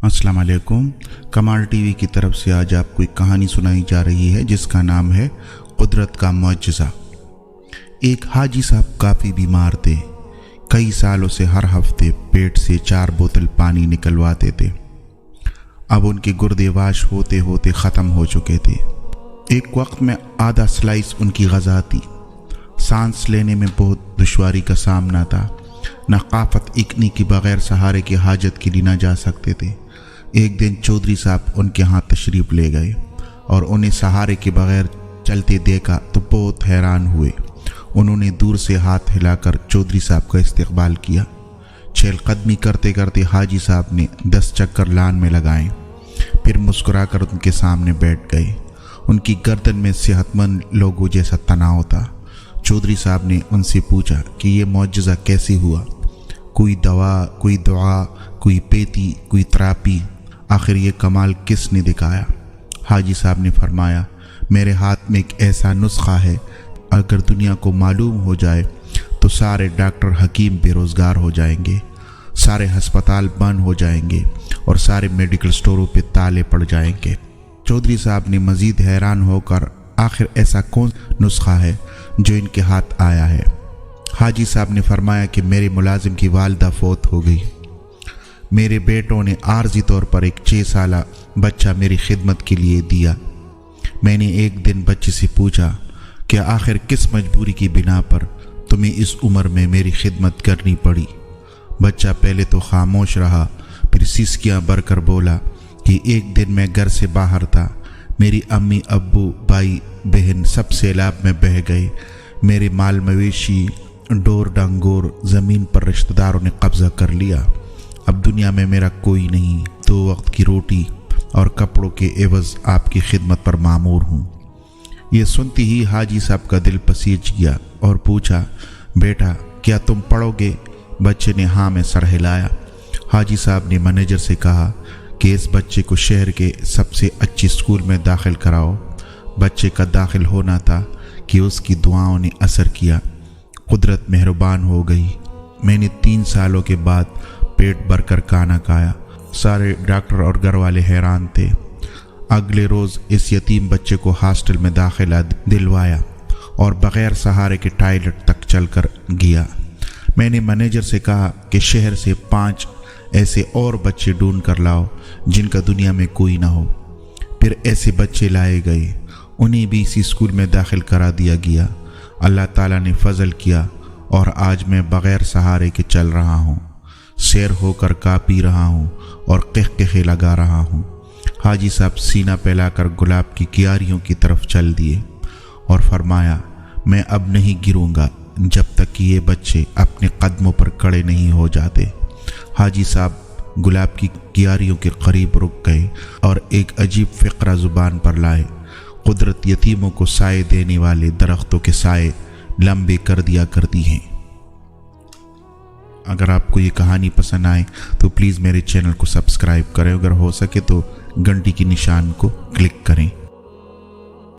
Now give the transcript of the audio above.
अस्सलाम वालेकुम। कमाल टीवी की तरफ से आज आपको एक कहानी सुनाई जा रही है जिसका नाम है कुदरत का मुअज्जिज़ा। एक हाजी साहब काफ़ी बीमार थे। कई सालों से हर हफ्ते पेट से 4 बोतल पानी निकलवाते थे। अब उनके गुर्दे वाश होते होते ख़त्म हो चुके थे। एक वक्त में आधा स्लाइस उनकी ग़ज़ा थी। सांस लेने में बहुत दुश्वारी का सामना था। नक़ाफ़त इकनी के बग़ैर सहारे की हाजत के लिए न जा सकते थे। एक दिन चौधरी साहब उनके यहाँ तशरीफ़ ले गए और उन्हें सहारे के बग़ैर चलते देखा तो बहुत हैरान हुए। उन्होंने दूर से हाथ हिलाकर चौधरी साहब का इस्तकबाल किया। चहलकदमी करते करते हाजी साहब ने 10 चक्कर लान में लगाए, फिर मुस्कुराकर उनके सामने बैठ गए। उनकी गर्दन में सेहतमंद लोगों जैसा तनाव था। चौधरी साहब ने उनसे पूछा कि ये मुअज्जिज़ा कैसे हुआ? कोई दवा, कोई दुआ, कोई पेती, कोई तरापी, आखिर ये कमाल किसने दिखाया? हाजी साहब ने फरमाया, मेरे हाथ में एक ऐसा नुस्खा है, अगर दुनिया को मालूम हो जाए तो सारे डॉक्टर हकीम बेरोज़गार हो जाएंगे, सारे हस्पताल बंद हो जाएंगे और सारे मेडिकल स्टोरों पे ताले पड़ जाएंगे। चौधरी साहब ने मज़ीद हैरान होकर, आखिर ऐसा कौन नुस्खा है जो इनके हाथ आया है? हाजी साहब ने फरमाया कि मेरे मुलाजिम की वालिदा फौत हो गई। मेरे बेटों ने आर्जी तौर पर एक 6 साला बच्चा मेरी खिदमत के लिए दिया। मैंने एक दिन बच्चे से पूछा कि आखिर किस मजबूरी की बिना पर तुम्हें इस उम्र में मेरी खिदमत करनी पड़ी? बच्चा पहले तो खामोश रहा, फिर सिसकियाँ भरकर बोला कि एक दिन मैं घर से बाहर था, मेरी अम्मी, अब्बू, भाई, बहन सब सैलाब में बह गए। मेरे माल मवेशी, डोर डंगोर, ज़मीन पर रिश्तेदारों ने कब्ज़ा कर लिया। अब दुनिया में मेरा कोई नहीं, 2 वक्त की रोटी और कपड़ों के एवज़ आपकी खिदमत पर मामूर हूँ। ये सुनते ही हाजी साहब का दिल पसीज गया और पूछा, बेटा क्या तुम पढ़ोगे? बच्चे ने हाँ में सर हिलाया। हाजी साहब ने मैनेजर से कहा कि इस बच्चे को शहर के सबसे अच्छे स्कूल में दाखिल कराओ। बच्चे का दाखिल होना था कि उसकी दुआओं ने असर किया। कुदरत मेहरबान हो गई। मैंने 3 सालों के बाद पेट भरकर खाना खाया। सारे डॉक्टर और घर वाले हैरान थे। अगले रोज़ इस यतीम बच्चे को हॉस्टल में दाखिला दिलवाया और बग़ैर सहारे के टॉयलेट तक चलकर गया। मैंने मैनेजर से कहा कि शहर से 5 ऐसे और बच्चे ढूंढ कर लाओ जिनका दुनिया में कोई ना हो। फिर ऐसे बच्चे लाए गए, उन्हें भी इसी स्कूल में दाखिल करा दिया गया। अल्लाह ताला ने फजल किया और आज मैं बग़ैर सहारे के चल रहा हूँ, सैर होकर का पी रहा हूँ और क़हक़हे लगा रहा हूँ। हाजी साहब सीना फैलाकर गुलाब की क्यारियों की तरफ चल दिए और फरमाया, मैं अब नहीं गिरूंगा जब तक कि ये बच्चे अपने कदमों पर खड़े नहीं हो जाते। हाजी साहब गुलाब की क्यारियों के करीब रुक गए और एक अजीब फ़िक्रा ज़ुबान पर लाए। कुदरत यतीमों को साए देने वाले दरख्तों के साए लंबे कर दिया करती हैं। अगर आपको ये कहानी पसंद आए तो प्लीज़ मेरे चैनल को सब्सक्राइब करें। अगर हो सके तो घंटी की निशान को क्लिक करें।